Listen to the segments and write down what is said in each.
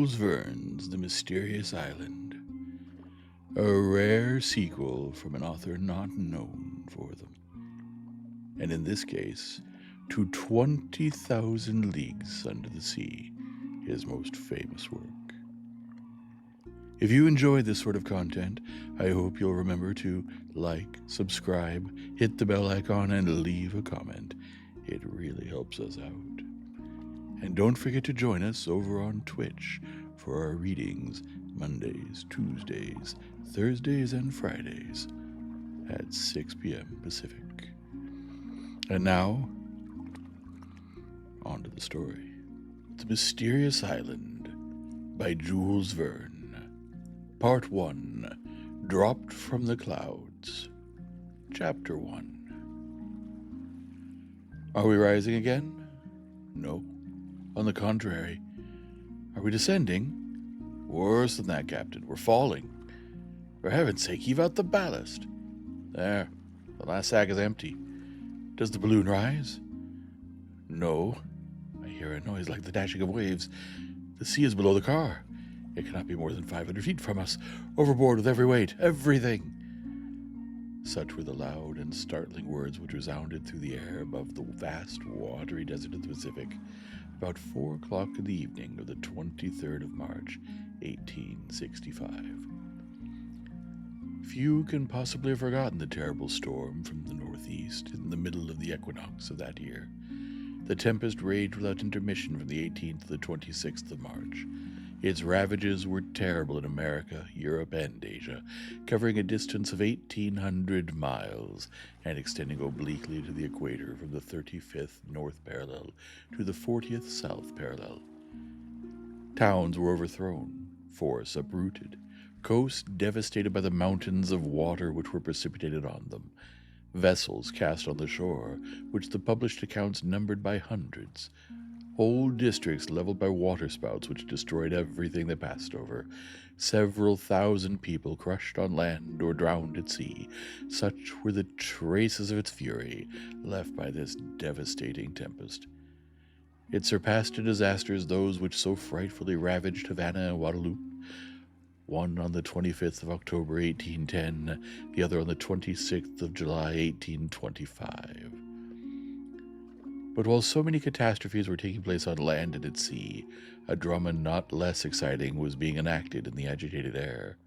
Jules Verne's The Mysterious Island, a rare sequel from an author not known for them, and in this case, to 20,000 Leagues Under the Sea, his most famous work. If you enjoy this sort of content, I hope you'll remember to like, subscribe, hit the bell icon, and leave a comment. It really helps us out. And don't forget to join us over on Twitch for our readings Mondays, Tuesdays, Thursdays, and Fridays at 6 p.m. Pacific. And now, on to the story. The Mysterious Island by Jules Verne. Part 1. Dropped from the Clouds. Chapter 1. Are we rising again? No. On the contrary. Are we descending? Worse than that, Captain. We're falling. For heaven's sake, heave out the ballast. There. The last sack is empty. Does the balloon rise? No. I hear a noise like the dashing of waves. The sea is below the car. It cannot be more than 500 feet from us. Overboard with every weight. Everything. Such were the loud and startling words which resounded through the air above the vast watery desert of the Pacific about 4 o'clock in the evening of the 23rd of March, 1865. Few can possibly have forgotten the terrible storm from the northeast in the middle of the equinox of that year. The tempest raged without intermission from the 18th to the 26th of March. Its ravages were terrible in America, Europe, and Asia, covering a distance of 1,800 miles and extending obliquely to the equator from the 35th north parallel to the 40th south parallel. Towns were overthrown, forests uprooted, coasts devastated by the mountains of water which were precipitated on them, vessels cast on the shore, which the published accounts numbered by hundreds, whole districts leveled by waterspouts which destroyed everything they passed over, several thousand people crushed on land or drowned at sea. Such were the traces of its fury left by this devastating tempest. It surpassed in disasters those which so frightfully ravaged Havana and Guadeloupe, one on the 25th of October, 1810, the other on the 26th of July, 1825. But while so many catastrophes were taking place on land and at sea, a drama not less exciting was being enacted in the agitated air.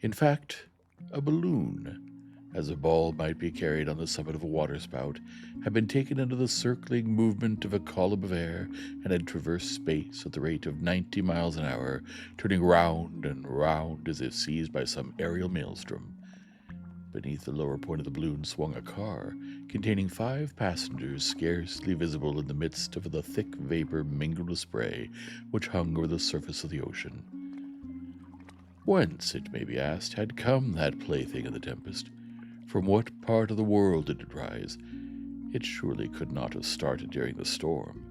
In fact, a balloon, as a ball might be carried on the summit of a waterspout, had been taken into the circling movement of a column of air and had traversed space at the rate of 90 miles an hour, turning round and round as if seized by some aerial maelstrom. Beneath the lower point of the balloon swung a car, containing 5 passengers scarcely visible in the midst of the thick vapor mingled with spray which hung over the surface of the ocean. Whence, it may be asked, had come that plaything of the tempest? From what part of the world did it rise? It surely could not have started during the storm.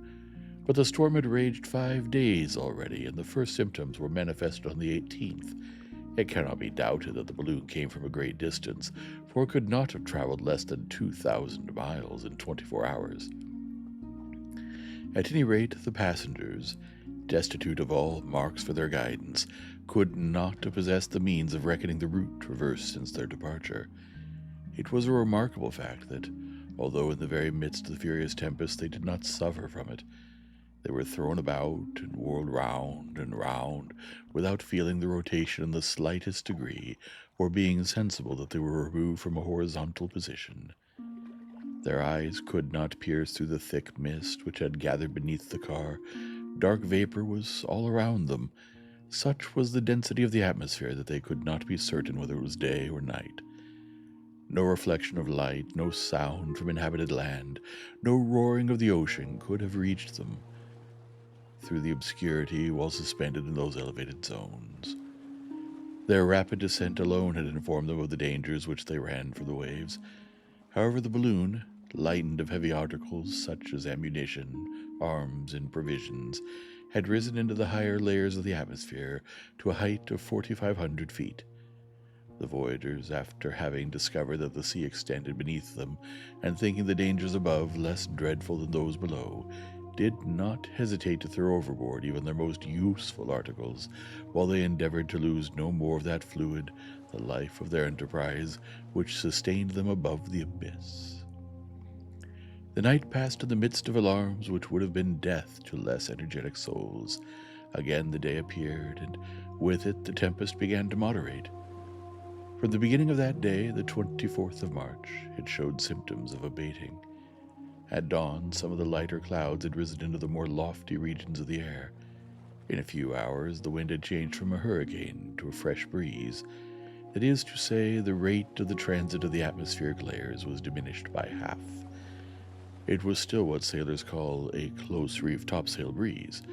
But the storm had raged 5 days already, and the first symptoms were manifested on the 18th. It cannot be doubted that the balloon came from a great distance, for it could not have traveled less than 2,000 miles in 24 hours. At any rate, the passengers, destitute of all marks for their guidance, could not have possessed the means of reckoning the route traversed since their departure. It was a remarkable fact that, although in the very midst of the furious tempest, they did not suffer from it. They were thrown about and whirled round and round without feeling the rotation in the slightest degree or being sensible that they were removed from a horizontal position. Their eyes could not pierce through the thick mist which had gathered beneath the car. Dark vapor was all around them. Such was the density of the atmosphere that they could not be certain whether it was day or night. No reflection of light, no sound from inhabited land, no roaring of the ocean could have reached them through the obscurity while suspended in those elevated zones. Their rapid descent alone had informed them of the dangers which they ran from the waves. However, the balloon, lightened of heavy articles such as ammunition, arms, and provisions, had risen into the higher layers of the atmosphere to a height of 4,500 feet. The voyagers, after having discovered that the sea extended beneath them, and thinking the dangers above less dreadful than those below, did not hesitate to throw overboard even their most useful articles, while they endeavored to lose no more of that fluid, the life of their enterprise, which sustained them above the abyss. The night passed in the midst of alarms which would have been death to less energetic souls. Again the day appeared, and with it the tempest began to moderate. From the beginning of that day, the 24th of March, it showed symptoms of abating. At dawn, some of the lighter clouds had risen into the more lofty regions of the air. In a few hours, the wind had changed from a hurricane to a fresh breeze. That is to say, the rate of the transit of the atmospheric layers was diminished by half. It was still what sailors call a close reef topsail breeze,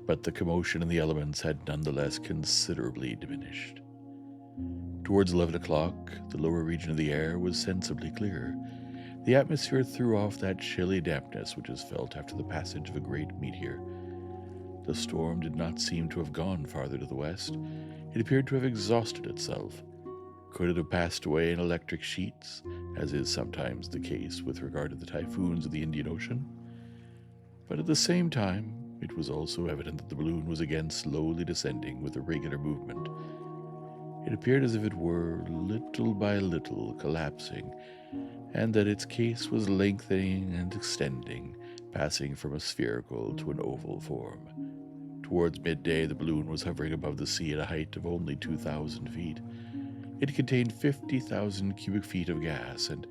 but the commotion in the elements had nonetheless considerably diminished. Towards 11 o'clock, the lower region of the air was sensibly clearer. The atmosphere threw off that chilly dampness which is felt after the passage of a great meteor. The storm did not seem to have gone farther to the west. It appeared to have exhausted itself. Could it have passed away in electric sheets, as is sometimes the case with regard to the typhoons of the Indian Ocean? But at the same time, it was also evident that the balloon was again slowly descending with a regular movement. It appeared as if it were, little by little, collapsing, and that its case was lengthening and extending, passing from a spherical to an oval form. Towards midday, the balloon was hovering above the sea at a height of only 2,000 feet. It contained 50,000 cubic feet of gas, and,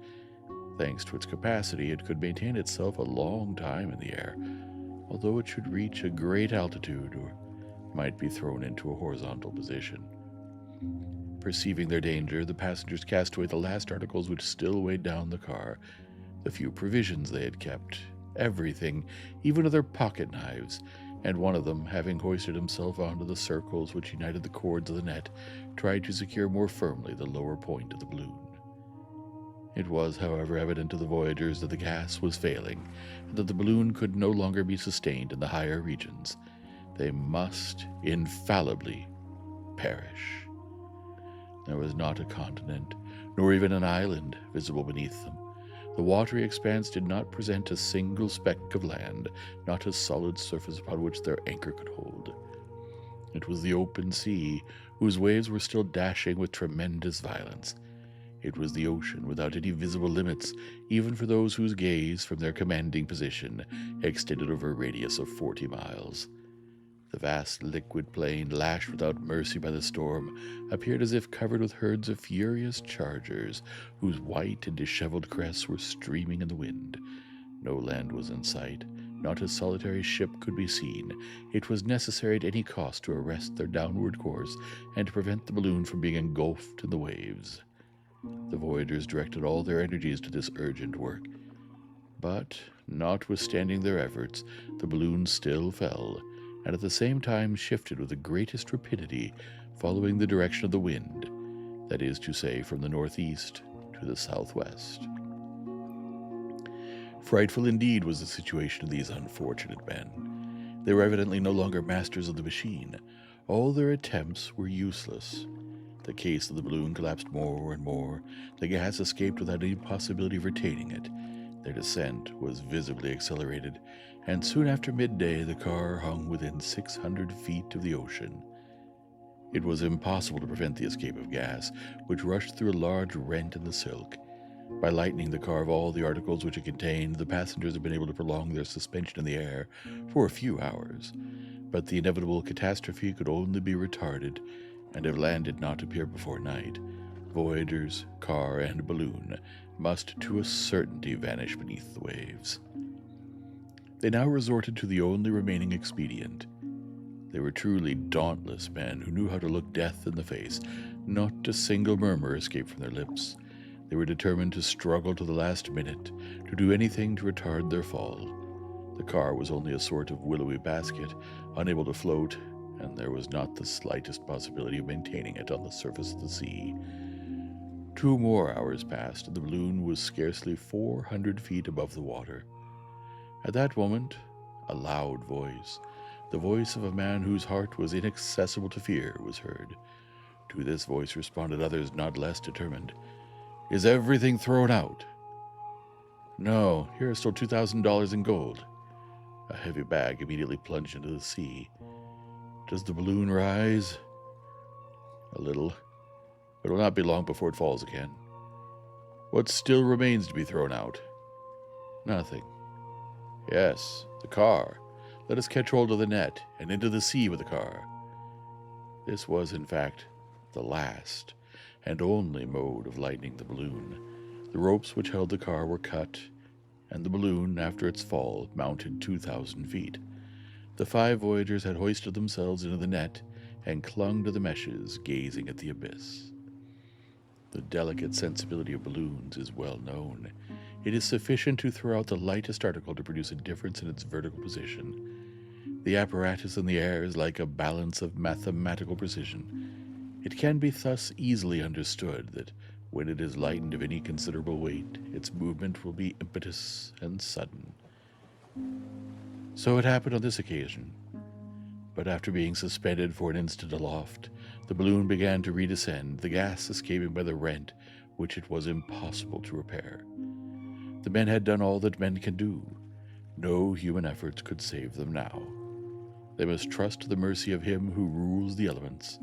thanks to its capacity, it could maintain itself a long time in the air, although it should reach a great altitude or might be thrown into a horizontal position. Perceiving their danger, the passengers cast away the last articles which still weighed down the car, the few provisions they had kept, everything, even to their pocket knives, and one of them, having hoisted himself onto the circles which united the cords of the net, tried to secure more firmly the lower point of the balloon. It was, however, evident to the voyagers that the gas was failing, and that the balloon could no longer be sustained in the higher regions. They must infallibly perish. There was not a continent, nor even an island, visible beneath them. The watery expanse did not present a single speck of land, not a solid surface upon which their anchor could hold. It was the open sea, whose waves were still dashing with tremendous violence. It was the ocean without any visible limits, even for those whose gaze, from their commanding position, extended over a radius of 40 miles. The vast liquid plain, lashed without mercy by the storm, appeared as if covered with herds of furious chargers, whose white and disheveled crests were streaming in the wind. No land was in sight. Not a solitary ship could be seen. It was necessary at any cost to arrest their downward course and to prevent the balloon from being engulfed in the waves. The voyagers directed all their energies to this urgent work. But, notwithstanding their efforts, the balloon still fell, and at the same time shifted with the greatest rapidity, following the direction of the wind, that is to say, from the northeast to the southwest. Frightful indeed was the situation of these unfortunate men. They were evidently no longer masters of the machine. All their attempts were useless. The case of the balloon collapsed more and more. The gas escaped without any possibility of retaining it. Their descent was visibly accelerated, and soon after midday the car hung within 600 feet of the ocean. It was impossible to prevent the escape of gas, which rushed through a large rent in the silk. By lightening the car of all the articles which it contained, the passengers had been able to prolong their suspension in the air for a few hours. But the inevitable catastrophe could only be retarded, and if land did not appear before night, voyagers, car, and balloon must to a certainty vanish beneath the waves. They now resorted to the only remaining expedient. They were truly dauntless men who knew how to look death in the face. Not a single murmur escaped from their lips. They were determined to struggle to the last minute, to do anything to retard their fall. The car was only a sort of willowy basket, unable to float, and there was not the slightest possibility of maintaining it on the surface of the sea. 2 more hours passed, and the balloon was scarcely 400 feet above the water. At that moment, a loud voice, the voice of a man whose heart was inaccessible to fear, was heard. To this voice responded others not less determined. "Is everything thrown out?" "No, here is still $2,000 in gold." A heavy bag immediately plunged into the sea. Does the balloon rise? A little. But it will not be long before it falls again. What still remains to be thrown out? Nothing. Yes, the car. Let us catch hold of the net and into the sea with the car. This was, in fact, the last and only mode of lightening the balloon. The ropes which held the car were cut, and the balloon, after its fall, mounted 2,000 feet. The 5 voyagers had hoisted themselves into the net and clung to the meshes, gazing at the abyss. The delicate sensibility of balloons is well known. It is sufficient to throw out the lightest article to produce a difference in its vertical position. The apparatus in the air is like a balance of mathematical precision. It can be thus easily understood that when it is lightened of any considerable weight, its movement will be impetuous and sudden. So it happened on this occasion. But after being suspended for an instant aloft, the balloon began to redescend, the gas escaping by the rent which it was impossible to repair. The men had done all that men can do. No human efforts could save them now. They must trust to the mercy of him who rules the elements.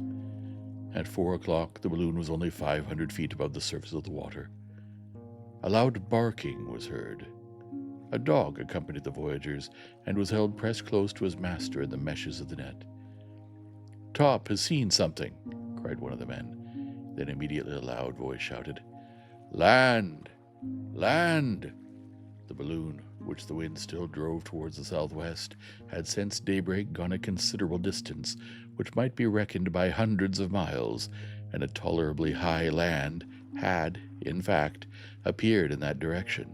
At 4 o'clock, the balloon was only 500 feet above the surface of the water. A loud barking was heard. A dog accompanied the voyagers and was held pressed close to his master in the meshes of the net. "Top has seen something," cried one of the men. Then immediately a loud voice shouted, "Land! Land!" The balloon, which the wind still drove towards the southwest, had since daybreak gone a considerable distance, which might be reckoned by hundreds of miles, and a tolerably high land had, in fact, appeared in that direction.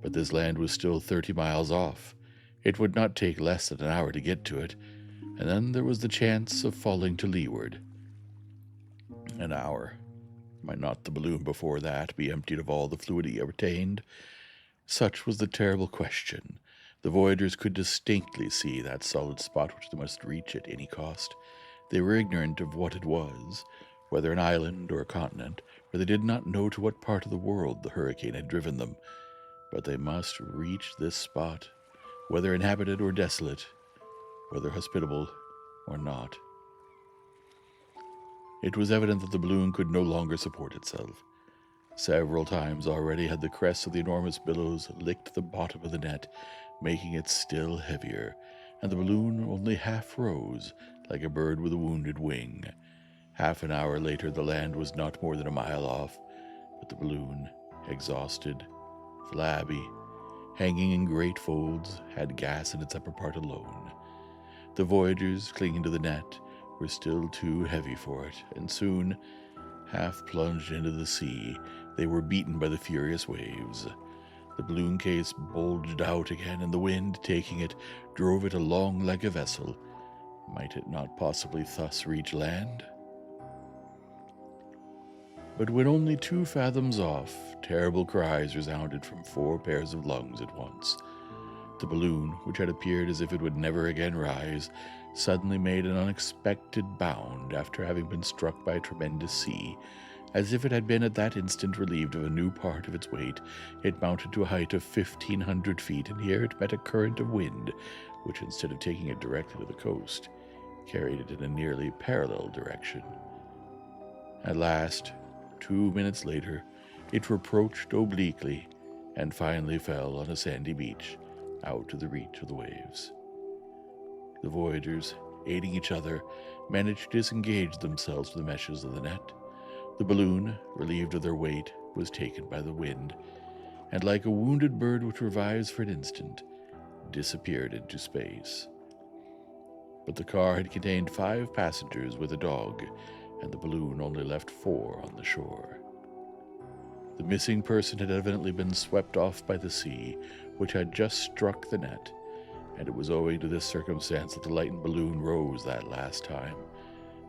But this land was still 30 miles off. It would not take less than an hour to get to it, and then there was the chance of falling to leeward. An hour. Might not the balloon before that be emptied of all the fluid he retained? Such was the terrible question. The voyagers could distinctly see that solid spot which they must reach at any cost. They were ignorant of what it was, whether an island or a continent, for they did not know to what part of the world the hurricane had driven them. But they must reach this spot, whether inhabited or desolate, whether hospitable or not. It was evident that the balloon could no longer support itself. Several times already had the crests of the enormous billows licked the bottom of the net, making it still heavier, and the balloon only half rose, like a bird with a wounded wing. Half an hour later the land was not more than a mile off, but the balloon, exhausted, flabby, hanging in great folds, had gas in its upper part alone. The voyagers, clinging to the net, were still too heavy for it, and soon, half plunged into the sea, they were beaten by the furious waves. The balloon case bulged out again, and the wind, taking it, drove it along like a vessel. Might it not possibly thus reach land? But when only 2 fathoms off, terrible cries resounded from 4 pairs of lungs at once. The balloon, which had appeared as if it would never again rise, suddenly made an unexpected bound after having been struck by a tremendous sea. As if it had been at that instant relieved of a new part of its weight, it mounted to a height of 1,500 feet, and here it met a current of wind, which, instead of taking it directly to the coast, carried it in a nearly parallel direction. At last, 2 minutes later, it approached obliquely and finally fell on a sandy beach, out of the reach of the waves. The voyagers, aiding each other, managed to disengage themselves from the meshes of the net. The balloon, relieved of their weight, was taken by the wind, and like a wounded bird which revives for an instant, disappeared into space. But the car had contained 5 passengers with a dog, and the balloon only left 4 on the shore. The missing person had evidently been swept off by the sea, which had just struck the net, and it was owing to this circumstance that the lightened balloon rose that last time,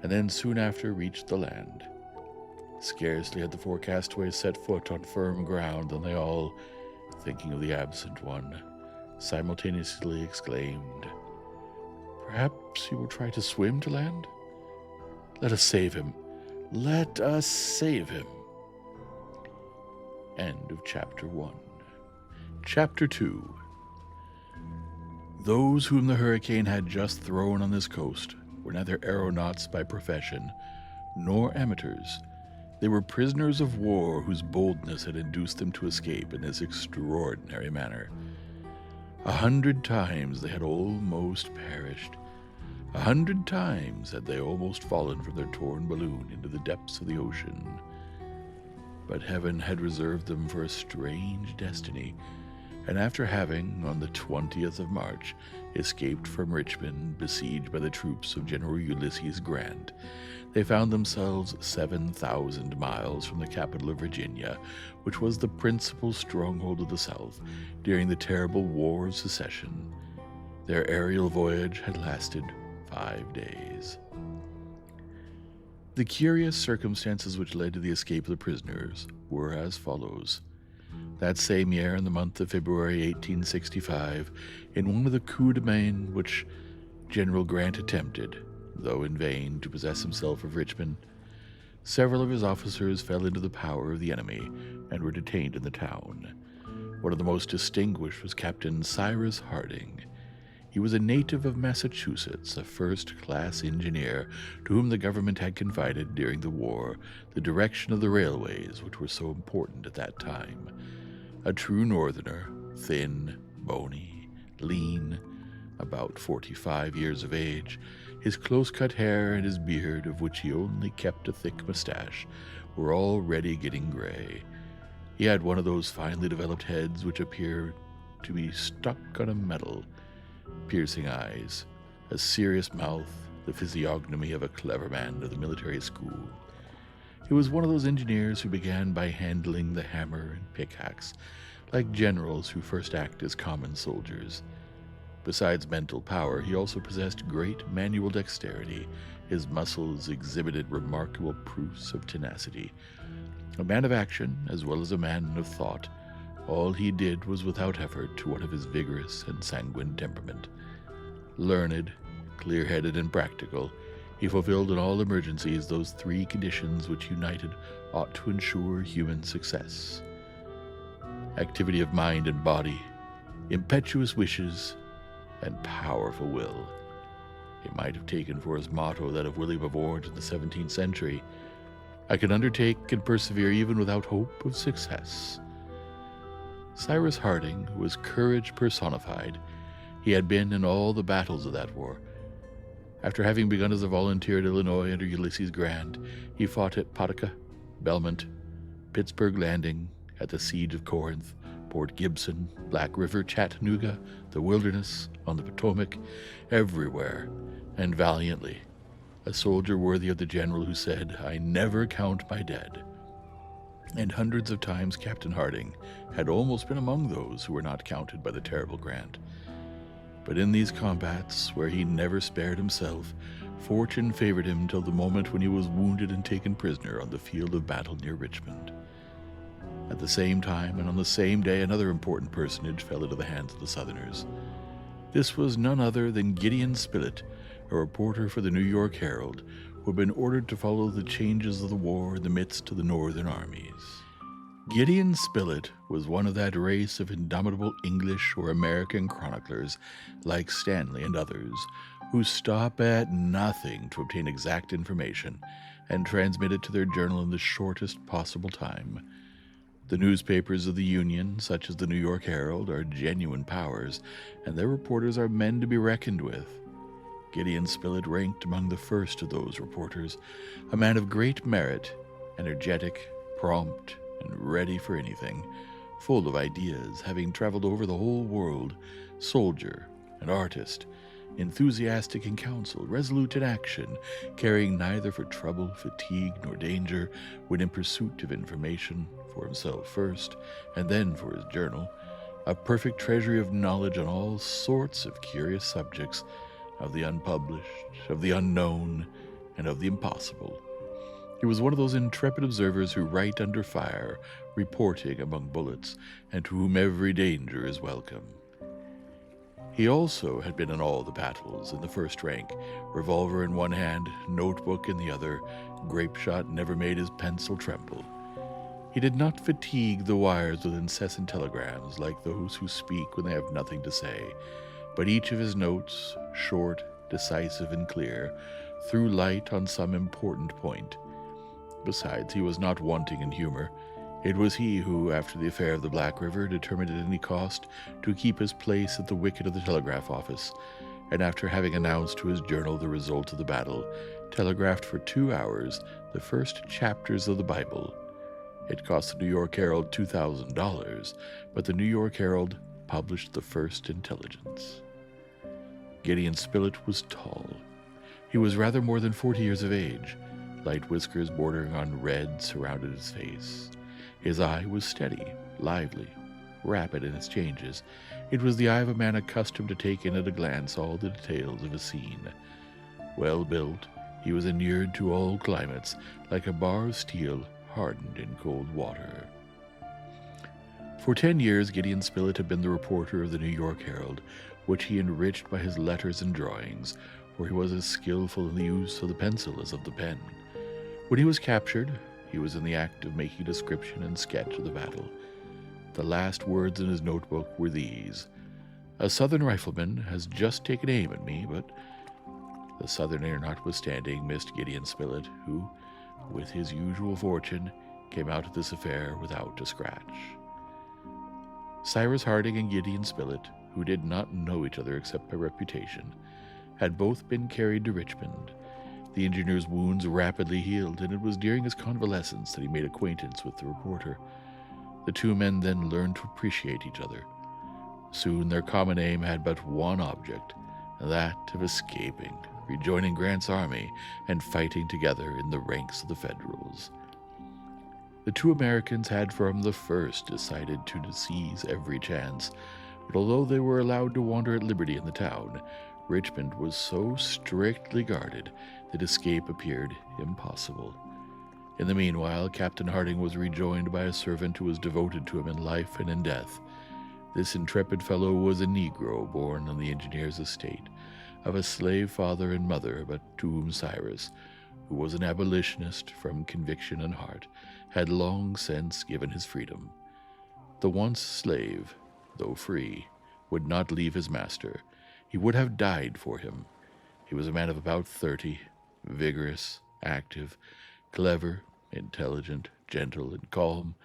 and then soon after reached the land. Scarcely had the 4 castaways set foot on firm ground than they all, thinking of the absent one, simultaneously exclaimed, "Perhaps he will try to swim to land? Let us save him! Let us save him!" End of Chapter 1. Chapter 2. Those whom the hurricane had just thrown on this coast were neither aeronauts by profession nor amateurs. They were prisoners of war whose boldness had induced them to escape in this extraordinary manner. 100 times they had almost perished. 100 times had they almost fallen from their torn balloon into the depths of the ocean. But heaven had reserved them for a strange destiny, and after having, on the 20th of March, escaped from Richmond, besieged by the troops of General Ulysses Grant, they found themselves 7,000 miles from the capital of Virginia, which was the principal stronghold of the South during the terrible War of Secession. Their aerial voyage had lasted 5 days. The curious circumstances which led to the escape of the prisoners were as follows. That same year, in the month of February 1865, in one of the coups de main which General Grant attempted, though in vain, to possess himself of Richmond, several of his officers fell into the power of the enemy and were detained in the town. One of the most distinguished was Captain Cyrus Harding. He was a native of Massachusetts, a first-class engineer to whom the government had confided during the war the direction of the railways which were so important at that time. A true northerner, thin, bony, lean, about 45 years of age, his close-cut hair and his beard, of which he only kept a thick mustache, were already getting gray. He had one of those finely developed heads which appear to be stuck on a medal, piercing eyes, a serious mouth, the physiognomy of a clever man of the military school. He was one of those engineers who began by handling the hammer and pickaxe, like generals who first act as common soldiers. Besides mental power, he also possessed great manual dexterity. His muscles exhibited remarkable proofs of tenacity. A man of action, as well as a man of thought, all he did was without effort to one of his vigorous and sanguine temperament. Learned, clear-headed, and practical, he fulfilled in all emergencies those 3 conditions which united ought to ensure human success: activity of mind and body, impetuous wishes, and powerful will. He might have taken for his motto that of William of Orange in the 17th century, "I can undertake and persevere even without hope of success." Cyrus Harding was courage personified. He had been in all the battles of that war. After having begun as a volunteer at Illinois under Ulysses Grant, he fought at Pawtucket, Belmont, Pittsburgh Landing, at the Siege of Corinth, Port Gibson, Black River, Chattanooga, the Wilderness, on the Potomac, everywhere, and valiantly, a soldier worthy of the general who said, "I never count my dead." And hundreds of times Captain Harding had almost been among those who were not counted by the terrible Grant. But in these combats, where he never spared himself, fortune favored him till the moment when he was wounded and taken prisoner on the field of battle near Richmond. At the same time and on the same day, another important personage fell into the hands of the Southerners. This was none other than Gideon Spilett, a reporter for the New York Herald, who had been ordered to follow the changes of the war in the midst of the Northern armies. Gideon Spilett was one of that race of indomitable English or American chroniclers, like Stanley and others, who stop at nothing to obtain exact information and transmit it to their journal in the shortest possible time. The newspapers of the Union, such as the New York Herald, are genuine powers, and their reporters are men to be reckoned with. Gideon Spilett ranked among the first of those reporters, a man of great merit, energetic, prompt, and ready for anything, full of ideas, having traveled over the whole world, soldier and artist, enthusiastic in counsel, resolute in action, caring neither for trouble, fatigue, nor danger, when in pursuit of information, for himself first, and then for his journal, a perfect treasury of knowledge on all sorts of curious subjects, of the unpublished, of the unknown, and of the impossible. He was one of those intrepid observers who write under fire, reporting among bullets, and to whom every danger is welcome. He also had been in all the battles, in the first rank, revolver in one hand, notebook in the other, grape shot never made his pencil tremble. He did not fatigue the wires with incessant telegrams like those who speak when they have nothing to say, but each of his notes, short, decisive, and clear, threw light on some important point. Besides, he was not wanting in humor. It was he who, after the affair of the Black River, determined at any cost to keep his place at the wicket of the telegraph office, and after having announced to his journal the result of the battle, telegraphed for 2 hours the first chapters of the Bible. It cost the New York Herald $2,000, but the New York Herald published the first intelligence. Gideon Spilett was tall. He was rather more than 40 years of age. Light whiskers bordering on red surrounded his face. His eye was steady, lively, rapid in its changes. It was the eye of a man accustomed to take in at a glance all the details of a scene. Well built, he was inured to all climates, like a bar of steel hardened in cold water. For 10 years, Gideon Spilett had been the reporter of the New York Herald, which he enriched by his letters and drawings, for he was as skillful in the use of the pencil as of the pen. When he was captured, he was in the act of making a description and sketch of the battle. The last words in his notebook were these: "A Southern rifleman has just taken aim at me, but..." The Southerner, notwithstanding, missed Gideon Spilett, who, with his usual fortune, came out of this affair without a scratch. Cyrus Harding and Gideon Spilett, who did not know each other except by reputation, had both been carried to Richmond. The engineer's wounds rapidly healed, and it was during his convalescence that he made acquaintance with the reporter. The two men then learned to appreciate each other. Soon their common aim had but one object, that of escaping, rejoining Grant's army, and fighting together in the ranks of the Federals. The two Americans had from the first decided to seize every chance, but although they were allowed to wander at liberty in the town, Richmond was so strictly guarded that escape appeared impossible. In the meanwhile, Captain Harding was rejoined by a servant who was devoted to him in life and in death. This intrepid fellow was a Negro born on the engineer's estate, of a slave father and mother, but to whom Cyrus, who was an abolitionist from conviction and heart, had long since given his freedom. The once slave, though free, would not leave his master. He would have died for him. He was a man of about 30, vigorous, active, clever, intelligent, gentle, and calm,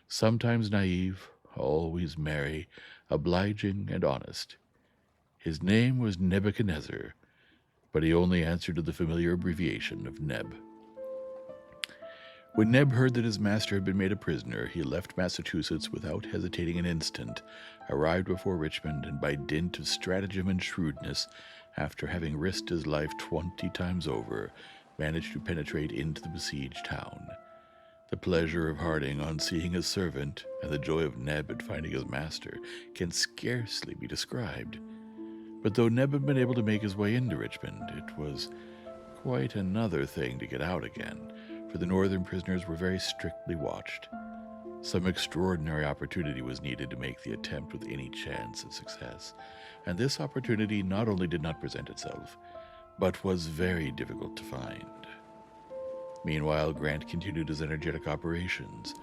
sometimes naive, always merry, obliging, and honest. His name was Nebuchadnezzar, but he only answered to the familiar abbreviation of Neb. When Neb heard that his master had been made a prisoner, he left Massachusetts without hesitating an instant, arrived before Richmond, and by dint of stratagem and shrewdness, after having risked his life 20 times over, managed to penetrate into the besieged town. The pleasure of Harding on seeing his servant, and the joy of Neb at finding his master, can scarcely be described. But though Neb had been able to make his way into Richmond, it was quite another thing to get out again, for the northern prisoners were very strictly watched. Some extraordinary opportunity was needed to make the attempt with any chance of success, and this opportunity not only did not present itself, but was very difficult to find. Meanwhile, Grant continued his energetic operations.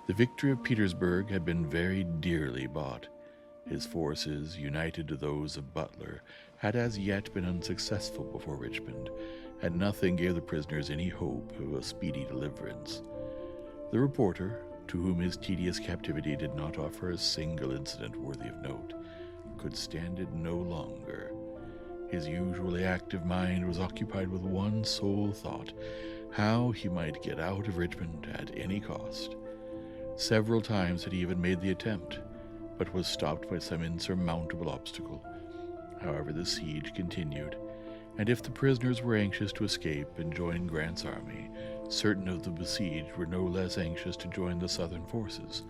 The victory of Petersburg had been very dearly bought. His forces, united to those of Butler, had as yet been unsuccessful before Richmond, and nothing gave the prisoners any hope of a speedy deliverance. The reporter, to whom his tedious captivity did not offer a single incident worthy of note, could stand it no longer. His usually active mind was occupied with one sole thought: how he might get out of Richmond at any cost. Several times had he even made the attempt, but was stopped by some insurmountable obstacle. However, the siege continued, and if the prisoners were anxious to escape and join Grant's army, certain of the besieged were no less anxious to join the Southern forces.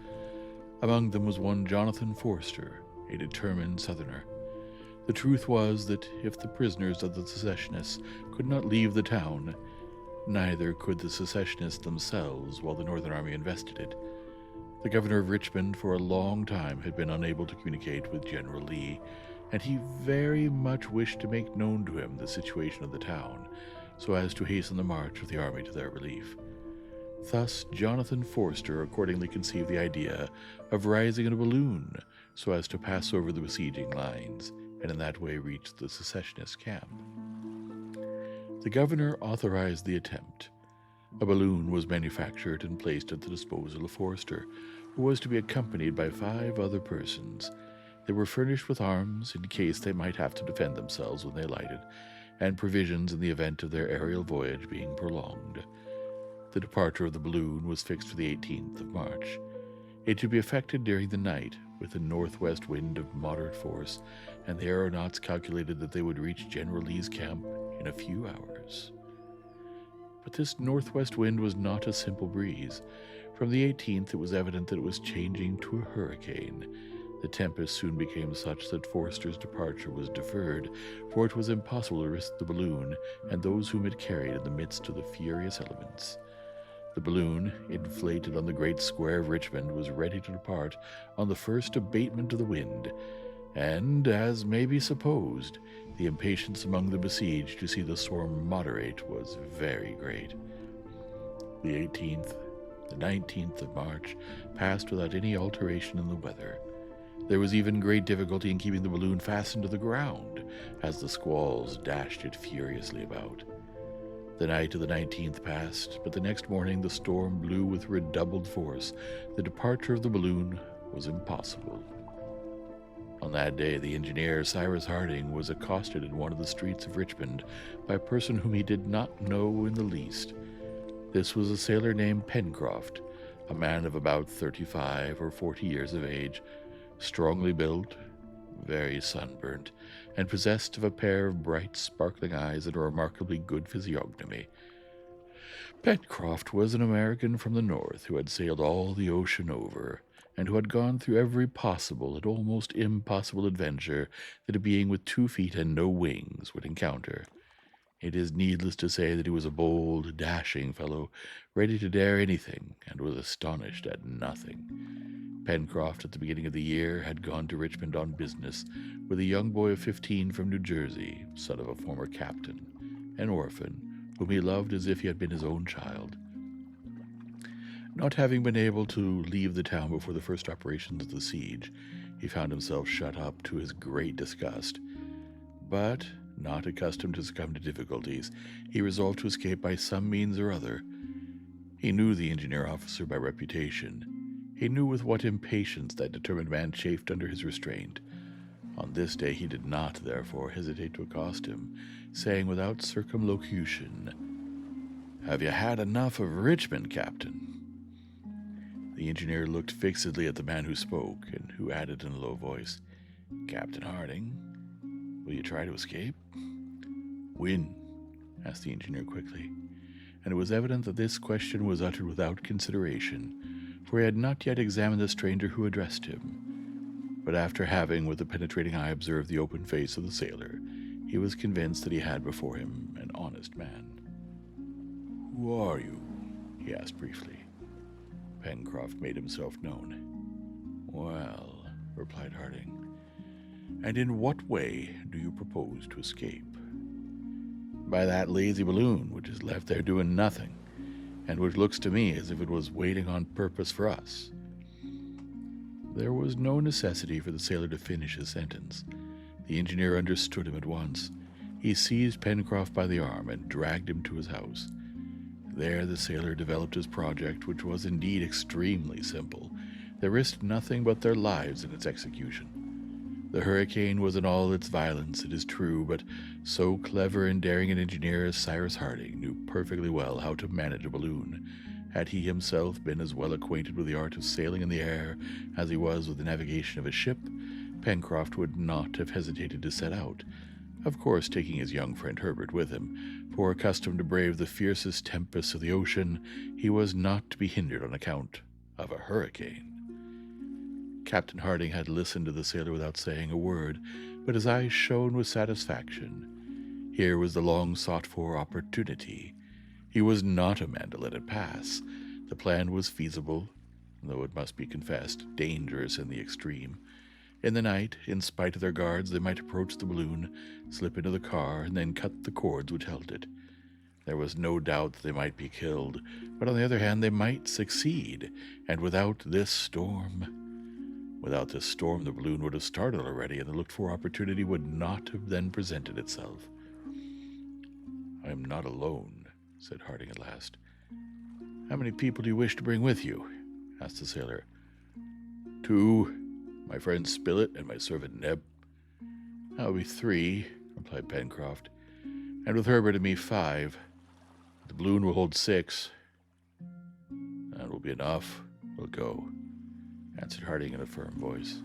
Among them was one Jonathan Forster, a determined Southerner. The truth was that if the prisoners of the secessionists could not leave the town, neither could the secessionists themselves while the Northern army invested it. The governor of Richmond for a long time had been unable to communicate with General Lee, and he very much wished to make known to him the situation of the town, so as to hasten the march of the army to their relief. Thus Jonathan Forster accordingly conceived the idea of rising in a balloon so as to pass over the besieging lines, and in that way reach the secessionist camp. The governor authorized the attempt. A balloon was manufactured and placed at the disposal of Forster, who was to be accompanied by 5 other persons. They were furnished with arms in case they might have to defend themselves when they alighted, and provisions in the event of their aerial voyage being prolonged. The departure of the balloon was fixed for the 18th of March. It should be effected during the night, with a northwest wind of moderate force, and the aeronauts calculated that they would reach General Lee's camp in a few hours. But this northwest wind was not a simple breeze. From the 18th, it was evident that it was changing to a hurricane. The tempest soon became such that Forster's departure was deferred, for it was impossible to risk the balloon and those whom it carried in the midst of the furious elements. The balloon, inflated on the great square of Richmond, was ready to depart on the first abatement of the wind, and, as may be supposed, the impatience among the besieged to see the storm moderate was very great. The 18th, the 19th of March passed without any alteration in the weather. There was even great difficulty in keeping the balloon fastened to the ground, as the squalls dashed it furiously about. The night of the 19th passed, but the next morning the storm blew with redoubled force. The departure of the balloon was impossible. On that day, the engineer, Cyrus Harding, was accosted in one of the streets of Richmond by a person whom he did not know in the least. This was a sailor named Pencroft, a man of about 35 or 40 years of age, strongly built, very sunburnt, and possessed of a pair of bright, sparkling eyes and a remarkably good physiognomy. Pencroft was an American from the north who had sailed all the ocean over, and who had gone through every possible and almost impossible adventure that a being with 2 feet and no wings would encounter. It is needless to say that he was a bold, dashing fellow, ready to dare anything, and was astonished at nothing. Pencroft, at the beginning of the year, had gone to Richmond on business with a young boy of 15 from New Jersey, son of a former captain, an orphan, whom he loved as if he had been his own child. Not having been able to leave the town before the first operations of the siege, he found himself shut up to his great disgust. But, not accustomed to succumb to difficulties, he resolved to escape by some means or other. He knew the engineer officer by reputation. He knew with what impatience that determined man chafed under his restraint. On this day he did not, therefore, hesitate to accost him, saying without circumlocution, "Have you had enough of Richmond, Captain?" The engineer looked fixedly at the man who spoke, and who added in a low voice, "Captain Harding, will you try to escape?" "When?" asked the engineer quickly, and it was evident that this question was uttered without consideration, for he had not yet examined the stranger who addressed him. But after having, with a penetrating eye, observed the open face of the sailor, he was convinced that he had before him an honest man. "Who are you?" he asked briefly. Pencroft made himself known. "Well," replied Harding, "and in what way do you propose to escape?" "By that lazy balloon which is left there doing nothing, and which looks to me as if it was waiting on purpose for us." There was no necessity for the sailor to finish his sentence. The engineer understood him at once. He seized Pencroft by the arm and dragged him to his house. There the sailor developed his project, which was indeed extremely simple. They risked nothing but their lives in its execution. The hurricane was in all its violence, it is true, but so clever and daring an engineer as Cyrus Harding knew perfectly well how to manage a balloon. Had he himself been as well acquainted with the art of sailing in the air as he was with the navigation of a ship, Pencroft would not have hesitated to set out, of course taking his young friend Herbert with him, for accustomed to brave the fiercest tempests of the ocean, he was not to be hindered on account of a hurricane. Captain Harding had listened to the sailor without saying a word, but his eyes shone with satisfaction. Here was the long-sought-for opportunity. He was not a man to let it pass. The plan was feasible, though it must be confessed, dangerous in the extreme. In the night, in spite of their guards, they might approach the balloon, slip into the car, and then cut the cords which held it. There was no doubt that they might be killed, but on the other hand they might succeed, and without this storm... Without this storm, the balloon would have started already, and the looked-for opportunity would not have then presented itself. "I am not alone," said Harding at last. "How many people do you wish to bring with you?" asked the sailor. "Two, my friend Spilett and my servant Neb." "That will be 3, replied Pencroft, "and with Herbert and me 5. The balloon will hold 6. That will be enough. We'll go," answered Harding in a firm voice.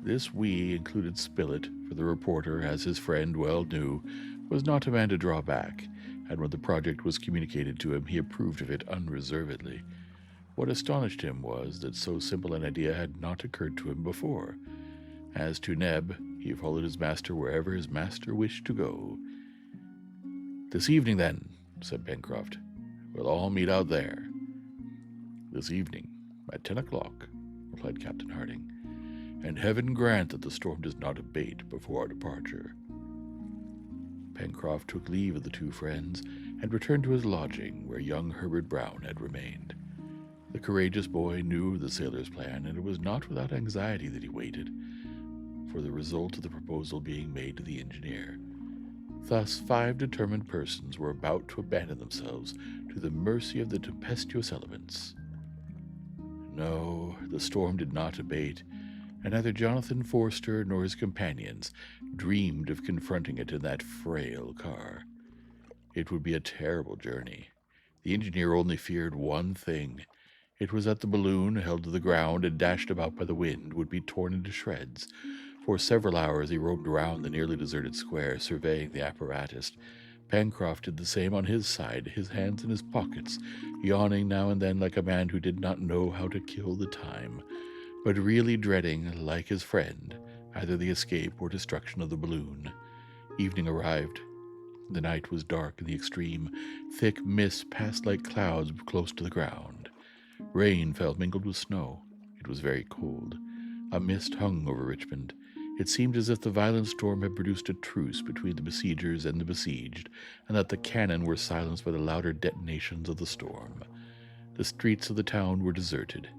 This "we" included Spilett, for the reporter, as his friend well knew, was not a man to draw back, and when the project was communicated to him, he approved of it unreservedly. What astonished him was that so simple an idea had not occurred to him before. As to Neb, he followed his master wherever his master wished to go. "This evening, then," said Pencroft, "we'll all meet out there." "This evening, at 10 o'clock, replied Captain Harding, "and heaven grant that the storm does not abate before our departure." Pencroft took leave of the two friends, and returned to his lodging, where young Herbert Brown had remained. The courageous boy knew of the sailor's plan, and it was not without anxiety that he waited for the result of the proposal being made to the engineer. Thus 5 determined persons were about to abandon themselves to the mercy of the tempestuous elements. No, the storm did not abate, and neither Jonathan Forster nor his companions dreamed of confronting it in that frail car. It would be a terrible journey. The engineer only feared one thing. It was that the balloon, held to the ground and dashed about by the wind, would be torn into shreds. For several hours he roamed around the nearly deserted square, surveying the apparatus. Pencroft did the same on his side, his hands in his pockets, yawning now and then like a man who did not know how to kill the time, but really dreading, like his friend, either the escape or destruction of the balloon. Evening arrived. The night was dark in the extreme. Thick mists passed like clouds close to the ground. Rain fell mingled with snow. It was very cold. A mist hung over Richmond. It seemed as if the violent storm had produced a truce between the besiegers and the besieged, and that the cannon were silenced by the louder detonations of the storm. The streets of the town were deserted.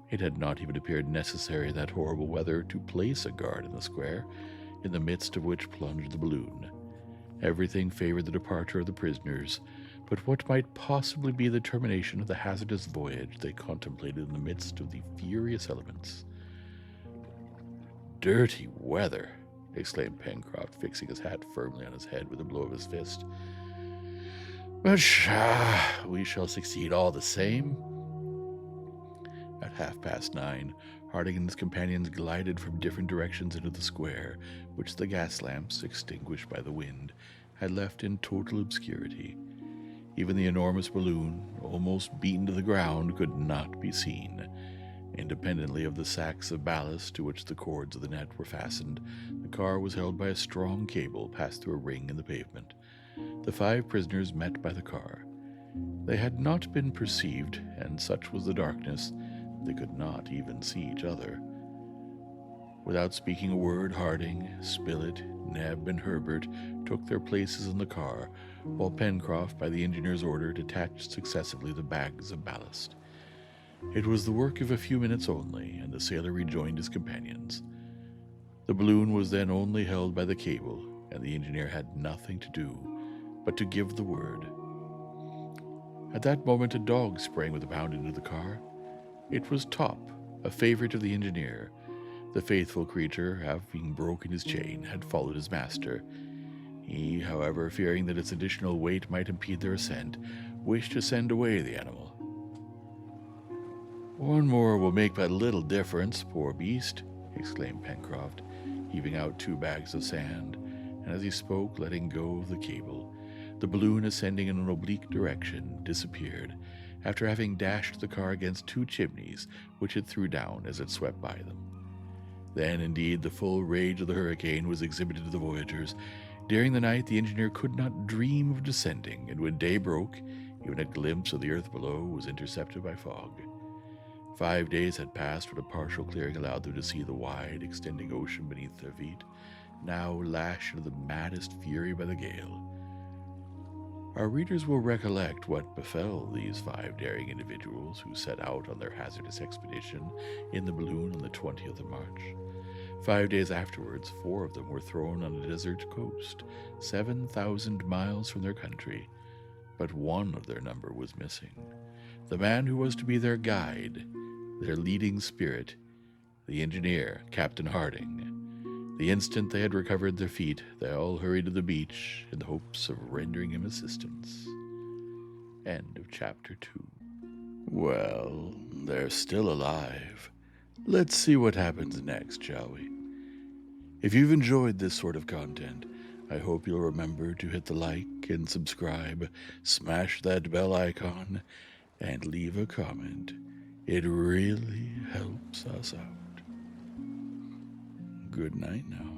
It had not even appeared necessary in that horrible weather to place a guard in the square, in the midst of which plunged the balloon. Everything favored the departure of the prisoners, but what might possibly be the termination of the hazardous voyage they contemplated in the midst of the furious elements? "Dirty weather!" exclaimed Pencroft, fixing his hat firmly on his head with a blow of his fist. "But pshaw! We shall succeed all the same." At 9:30, Harding and his companions glided from different directions into the square, which the gas lamps, extinguished by the wind, had left in total obscurity. Even the enormous balloon, almost beaten to the ground, could not be seen. Independently of the sacks of ballast to which the cords of the net were fastened, the car was held by a strong cable passed through a ring in the pavement. The 5 prisoners met by the car. They had not been perceived, and such was the darkness, they could not even see each other. Without speaking a word, Harding, Spilett, Neb, and Herbert took their places in the car, while Pencroft, by the engineer's order, detached successively the bags of ballast. It was the work of a few minutes only, and the sailor rejoined his companions. The balloon was then only held by the cable, and the engineer had nothing to do but to give the word. At that moment a dog sprang with a bound into the car. It was Top, a favorite of the engineer. The faithful creature, having broken his chain, had followed his master. He, however, fearing that its additional weight might impede their ascent, wished to send away the animal. "One more will make but little difference, poor beast," exclaimed Pencroft, heaving out 2 bags of sand, and as he spoke, letting go of the cable. The balloon, ascending in an oblique direction, disappeared, after having dashed the car against 2 chimneys, which it threw down as it swept by them. Then, indeed, the full rage of the hurricane was exhibited to the voyagers. During the night the engineer could not dream of descending, and when day broke, even a glimpse of the earth below was intercepted by fog. 5 days had passed when a partial clearing allowed them to see the wide, extending ocean beneath their feet, now lashed into the maddest fury by the gale. Our readers will recollect what befell these 5 daring individuals who set out on their hazardous expedition in the balloon on the 20th of March. 5 days afterwards, 4 of them were thrown on a desert coast, 7,000 miles from their country, but one of their number was missing. The man who was to be their guide, their leading spirit, the engineer, Captain Harding. The instant they had recovered their feet, they all hurried to the beach in the hopes of rendering him assistance. End of chapter 2. Well, they're still alive. Let's see what happens next, shall we? If you've enjoyed this sort of content, I hope you'll remember to hit the like and subscribe, smash that bell icon, and leave a comment. It really helps us out. Good night now.